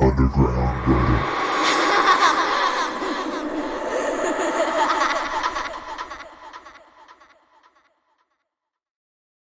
underground Reddit.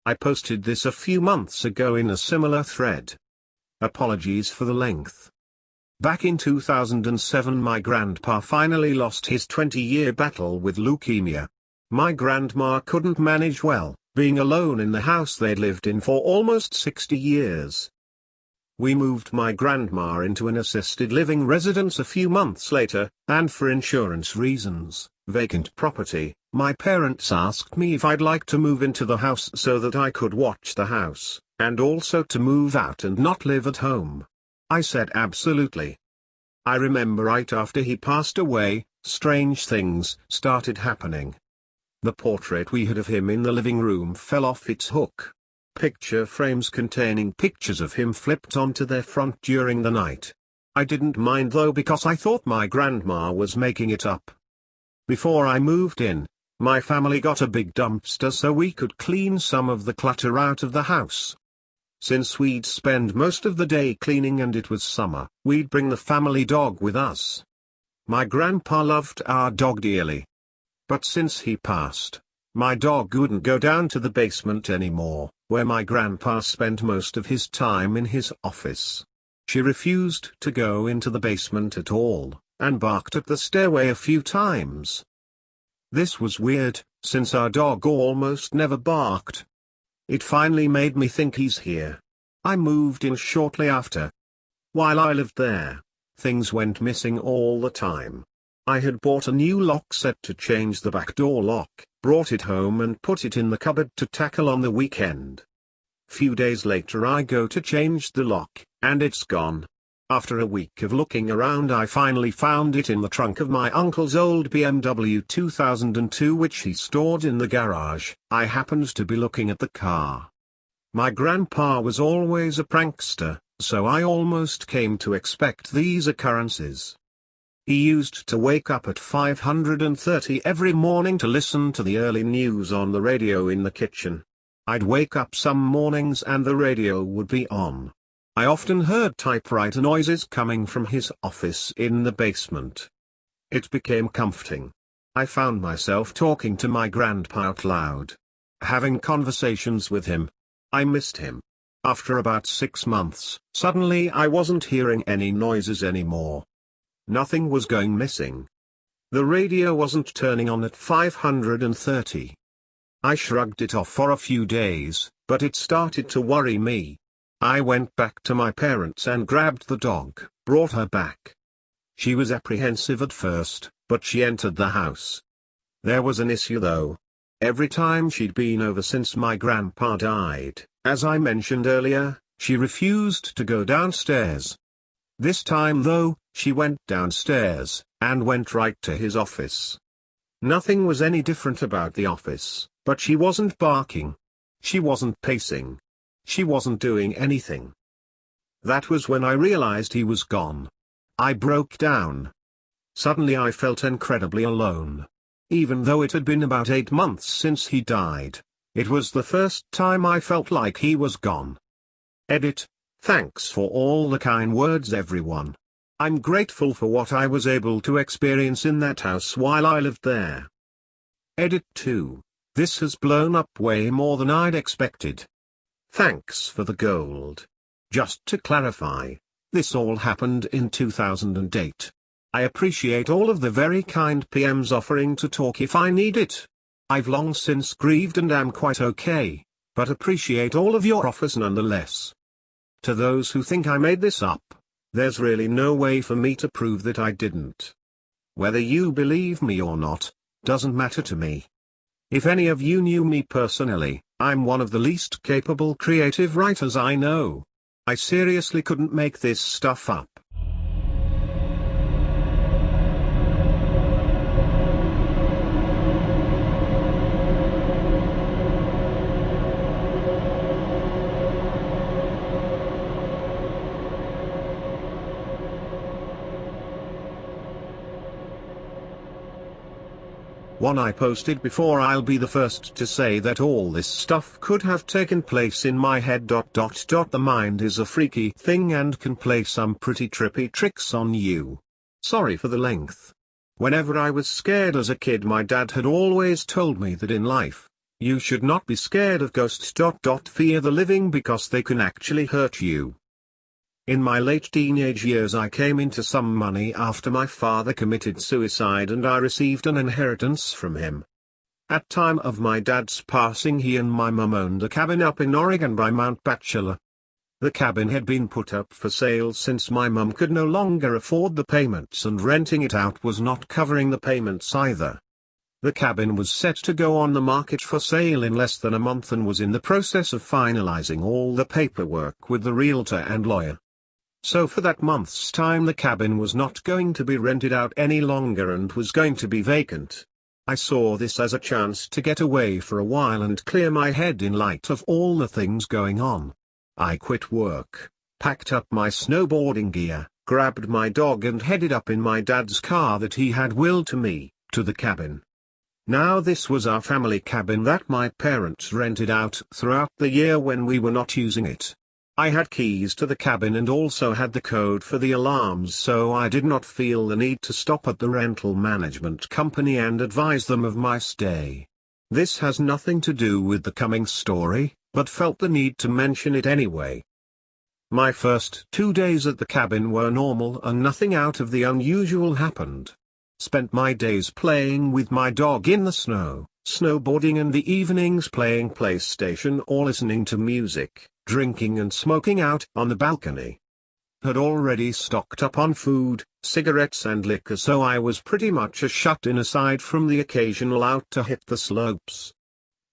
I posted this a few months ago in a similar thread. Apologies for the length. Back in 2007 my grandpa finally lost his 20-year battle with leukemia. My grandma couldn't manage well, being alone in the house they'd lived in for almost 60 years. We moved my grandma into an assisted living residence a few months later, and for insurance reasons, vacant property, my parents asked me if I'd like to move into the house so that I could watch the house, and also to move out and not live at home. I said absolutely. I remember right after he passed away, strange things started happening. The portrait we had of him in the living room fell off its hook. Picture frames containing pictures of him flipped onto their front during the night. I didn't mind though because I thought my grandma was making it up. Before I moved in, my family got a big dumpster so we could clean some of the clutter out of the house. Since we'd spend most of the day cleaning and it was summer, we'd bring the family dog with us. My grandpa loved our dog dearly. But since he passed, my dog wouldn't go down to the basement anymore, where my grandpa spent most of his time in his office. She refused to go into the basement at all, and barked at the stairway a few times. This was weird, since our dog almost never barked. It finally made me think he's here. I moved in shortly after. While I lived there, things went missing all the time. I had bought a new lock set to change the back door lock, brought it home and put it in the cupboard to tackle on the weekend. Few days later I go to change the lock, and it's gone. After a week of looking around I finally found it in the trunk of my uncle's old BMW 2002 which he stored in the garage. I happened to be looking at the car. My grandpa was always a prankster, so I almost came to expect these occurrences. He used to wake up at 5:30 every morning to listen to the early news on the radio in the kitchen. I'd wake up some mornings and the radio would be on. I often heard typewriter noises coming from his office in the basement. It became comforting. I found myself talking to my grandpa out loud, having conversations with him. I missed him. After about 6 months, suddenly I wasn't hearing any noises anymore. Nothing was going missing. The radio wasn't turning on at 5:30. I shrugged it off for a few days, but it started to worry me. I went back to my parents and grabbed the dog, brought her back. She was apprehensive at first, but she entered the house. There was an issue though. Every time she'd been over since my grandpa died, as I mentioned earlier, she refused to go downstairs. This time though, she went downstairs, and went right to his office. Nothing was any different about the office, but she wasn't barking. She wasn't pacing. She wasn't doing anything. That was when I realized he was gone. I broke down. Suddenly I felt incredibly alone. Even though it had been about 8 months since he died, it was the first time I felt like he was gone. Edit. Thanks for all the kind words everyone. I'm grateful for what I was able to experience in that house while I lived there. Edit 2. This has blown up way more than I'd expected. Thanks for the gold. Just to clarify, this all happened in 2008. I appreciate all of the very kind PMs offering to talk if I need it. I've long since grieved and am quite okay, but appreciate all of your offers nonetheless. To those who think I made this up, there's really no way for me to prove that I didn't. Whether you believe me or not, doesn't matter to me. If any of you knew me personally, I'm one of the least capable creative writers I know. I seriously couldn't make this stuff up. One I posted before. I'll be the first to say that all this stuff could have taken place in my head. The mind is a freaky thing and can play some pretty trippy tricks on you. Sorry for the length. Whenever I was scared as a kid, my dad had always told me that in life, you should not be scared of ghosts. Fear the living because they can actually hurt you. In my late teenage years I came into some money after my father committed suicide and I received an inheritance from him. At time of my dad's passing, he and my mum owned a cabin up in Oregon by Mount Bachelor. The cabin had been put up for sale since my mum could no longer afford the payments, and renting it out was not covering the payments either. The cabin was set to go on the market for sale in less than a month and was in the process of finalizing all the paperwork with the realtor and lawyer. So for that month's time the cabin was not going to be rented out any longer and was going to be vacant. I saw this as a chance to get away for a while and clear my head in light of all the things going on. I quit work, packed up my snowboarding gear, grabbed my dog and headed up in my dad's car that he had willed to me, to the cabin. Now this was our family cabin that my parents rented out throughout the year when we were not using it. I had keys to the cabin and also had the code for the alarms, so I did not feel the need to stop at the rental management company and advise them of my stay. This has nothing to do with the coming story, but felt the need to mention it anyway. My first 2 days at the cabin were normal and nothing out of the unusual happened. Spent my days playing with my dog in the snow, snowboarding, and the evenings playing PlayStation or listening to music, drinking and smoking out on the balcony. Had already stocked up on food, cigarettes and liquor, so I was pretty much a shut-in aside from the occasional out to hit the slopes.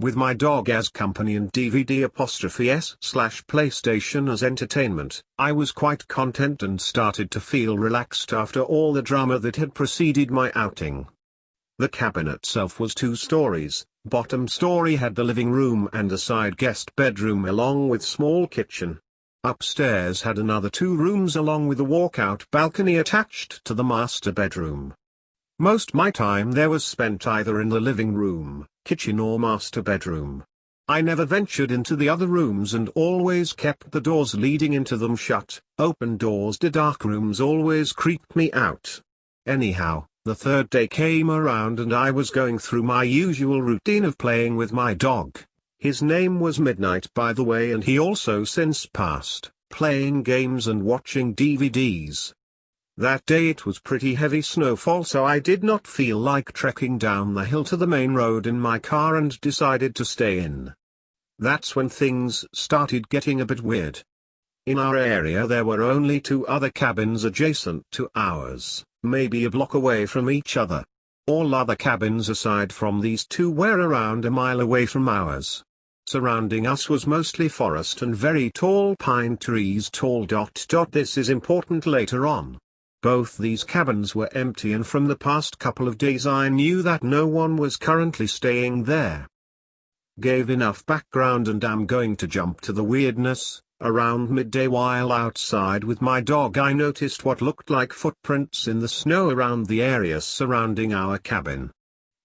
With my dog as company and DVD'(s/PlayStation as entertainment, I was quite content and started to feel relaxed after all the drama that had preceded my outing. The cabin itself was 2 stories. Bottom story had the living room and a side guest bedroom along with small kitchen. Upstairs had another 2 rooms along with a walkout balcony attached to the master bedroom. Most my time there was spent either in the living room, kitchen or master bedroom. I never ventured into the other rooms and always kept the doors leading into them shut. Open doors to dark rooms always creeped me out. Anyhow, the 3rd day came around and I was going through my usual routine of playing with my dog. His name was Midnight, by the way, and he also since passed, playing games and watching DVDs. That day it was pretty heavy snowfall, so I did not feel like trekking down the hill to the main road in my car and decided to stay in. That's when things started getting a bit weird. In our area there were only 2 other cabins adjacent to ours, maybe a block away from each other. All other cabins aside from these 2 were around a mile away from ours. Surrounding us was mostly forest and very tall pine trees. This is important later on. Both these cabins were empty, and from the past couple of days I knew that no one was currently staying there. Gave enough background and I'm going to jump to the weirdness. Around midday while outside with my dog I noticed what looked like footprints in the snow around the area surrounding our cabin.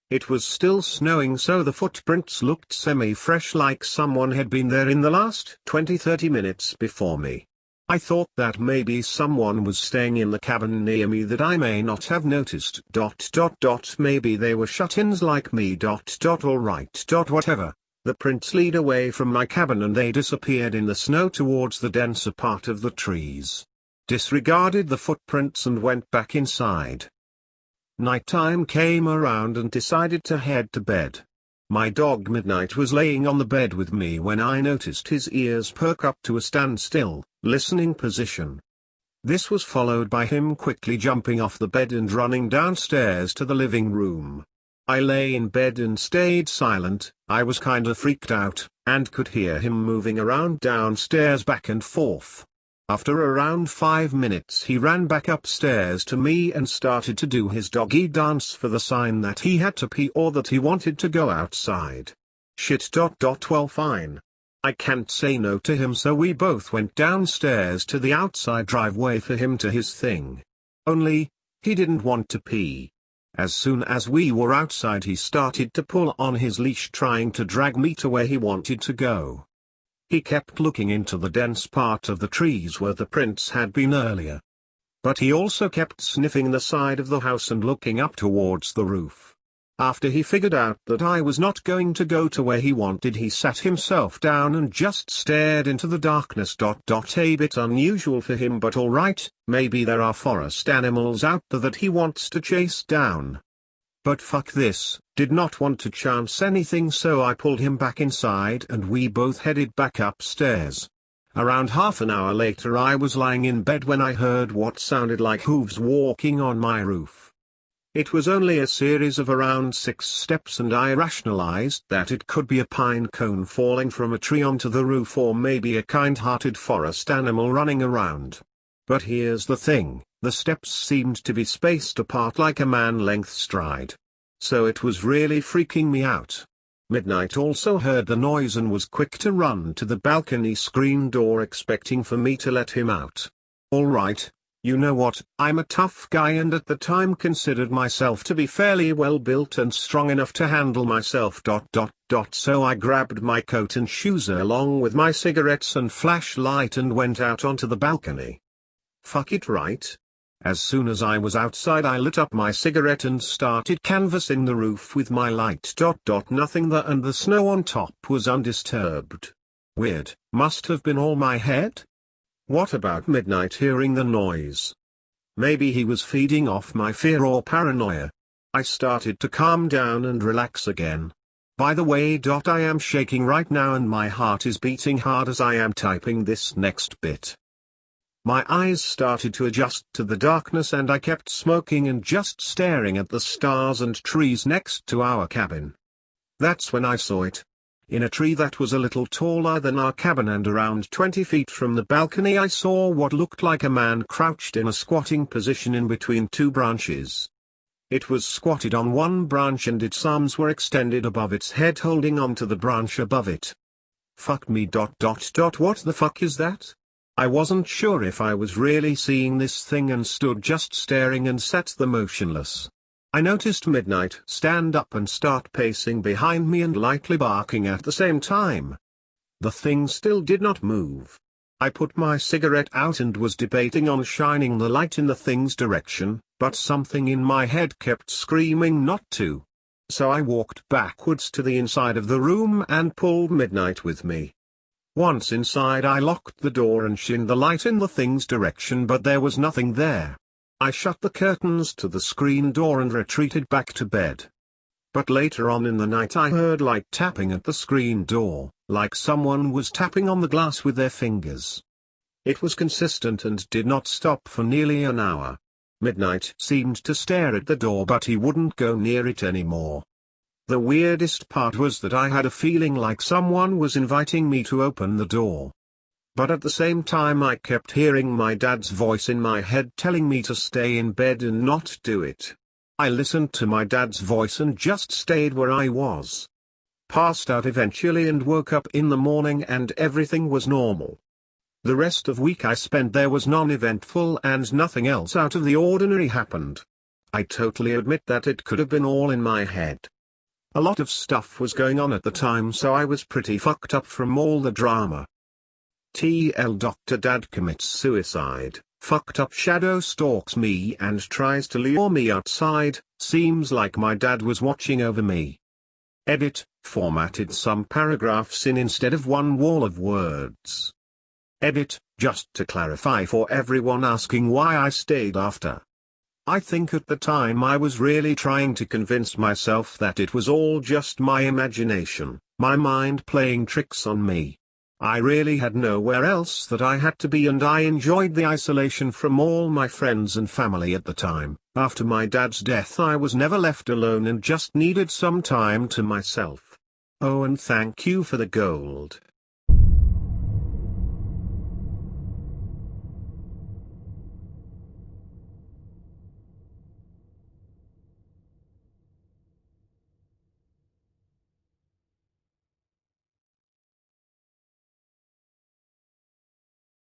It was still snowing, so the footprints looked semi-fresh, like someone had been there in the last 20-30 minutes before me. I thought that maybe someone was staying in the cabin near me that I may not have noticed. Maybe they were shut-ins like me. Alright. Whatever. The prints lead away from my cabin and they disappeared in the snow towards the denser part of the trees. Disregarded the footprints and went back inside. Nighttime came around and decided to head to bed. My dog Midnight was laying on the bed with me when I noticed his ears perk up to a standstill, listening position. This was followed by him quickly jumping off the bed and running downstairs to the living room. I lay in bed and stayed silent. I was kinda freaked out, and could hear him moving around downstairs back and forth. After around 5 minutes he ran back upstairs to me and started to do his doggy dance for the sign that he had to pee or that he wanted to go outside. Shit. Well, fine. I can't say no to him, so we both went downstairs to the outside driveway for him to his thing. Only, he didn't want to pee. As soon as we were outside he started to pull on his leash, trying to drag me to where he wanted to go. He kept looking into the dense part of the trees where the prints had been earlier. But he also kept sniffing the side of the house and looking up towards the roof. After he figured out that I was not going to go to where he wanted, he sat himself down and just stared into the darkness. A bit unusual for him, but alright, maybe there are forest animals out there that he wants to chase down. But fuck this, did not want to chance anything, so I pulled him back inside and we both headed back upstairs. Around half an hour later I was lying in bed when I heard what sounded like hooves walking on my roof. It was only a series of around 6 steps, and I rationalized that it could be a pine cone falling from a tree onto the roof, or maybe a kind-hearted forest animal running around. But here's the thing, the steps seemed to be spaced apart like a man-length stride. So it was really freaking me out. Midnight also heard the noise and was quick to run to the balcony screen door, expecting for me to let him out. Alright, you know what, I'm a tough guy and at the time considered myself to be fairly well built and strong enough to handle myself. So I grabbed my coat and shoes along with my cigarettes and flashlight and went out onto the balcony. Fuck it, right? As soon as I was outside I lit up my cigarette and started canvassing the roof with my light. Nothing there, and the snow on top was undisturbed. Weird, must have been all my head? What about Midnight hearing the noise? Maybe he was feeding off my fear or paranoia. I started to calm down and relax again. By the way, I am shaking right now and my heart is beating hard as I am typing this next bit. My eyes started to adjust to the darkness and I kept smoking and just staring at the stars and trees next to our cabin. That's when I saw it. In a tree that was a little taller than our cabin and around 20 feet from the balcony, I saw what looked like a man crouched in a squatting position in between 2 branches. It was squatted on one branch and its arms were extended above its head, holding onto the branch above it. Fuck me. What the fuck is that? I wasn't sure if I was really seeing this thing and stood just staring and sat there motionless. I noticed Midnight stand up and start pacing behind me and lightly barking at the same time. The thing still did not move. I put my cigarette out and was debating on shining the light in the thing's direction, but something in my head kept screaming not to. So I walked backwards to the inside of the room and pulled Midnight with me. Once inside I locked the door and shined the light in the thing's direction, but there was nothing there. I shut the curtains to the screen door and retreated back to bed. But later on in the night I heard light tapping at the screen door, like someone was tapping on the glass with their fingers. It was consistent and did not stop for nearly an hour. Midnight seemed to stare at the door, but he wouldn't go near it anymore. The weirdest part was that I had a feeling like someone was inviting me to open the door. But at the same time I kept hearing my dad's voice in my head telling me to stay in bed and not do it. I listened to my dad's voice and just stayed where I was. Passed out eventually and woke up in the morning and everything was normal. The rest of week I spent there was non-eventful and nothing else out of the ordinary happened. I totally admit that it could have been all in my head. A lot of stuff was going on at the time, so I was pretty fucked up from all the drama. TL Dr. Dad commits suicide, fucked up shadow stalks me and tries to lure me outside, seems like my dad was watching over me. Edit, formatted some paragraphs in instead of one wall of words. Edit, just to clarify for everyone asking why I stayed after. I think at the time I was really trying to convince myself that it was all just my imagination, my mind playing tricks on me. I really had nowhere else that I had to be, and I enjoyed the isolation from all my friends and family at the time. After my dad's death I was never left alone and just needed some time to myself. Oh, and thank you for the gold.